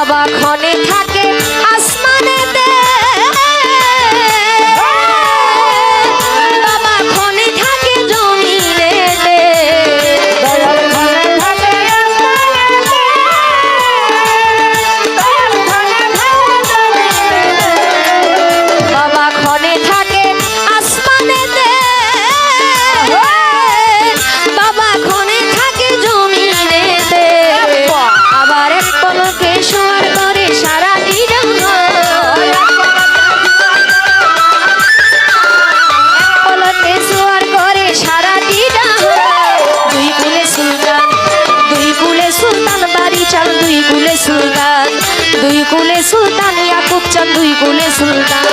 বাবা ক্ষণে থাকে আসমানেতে, বাবা ক্ষণে থাকে জমিনেতে, বাবা ক্ষণে থাকে আসমানেতে, বাবা ক্ষণে থাকে জমিনেতে, আবার এক পলকে সোয়ার করে সারা দিন, পলকে সোয়ার করে সারা দিন। দুই কুলে সুলতান, দুই কুলে সুলতান বাড়ি চাল, দুই কুলে সুলতান, দুই কুলে সুলতান ইয়াকুব চান, দুই কুলে সুলতান।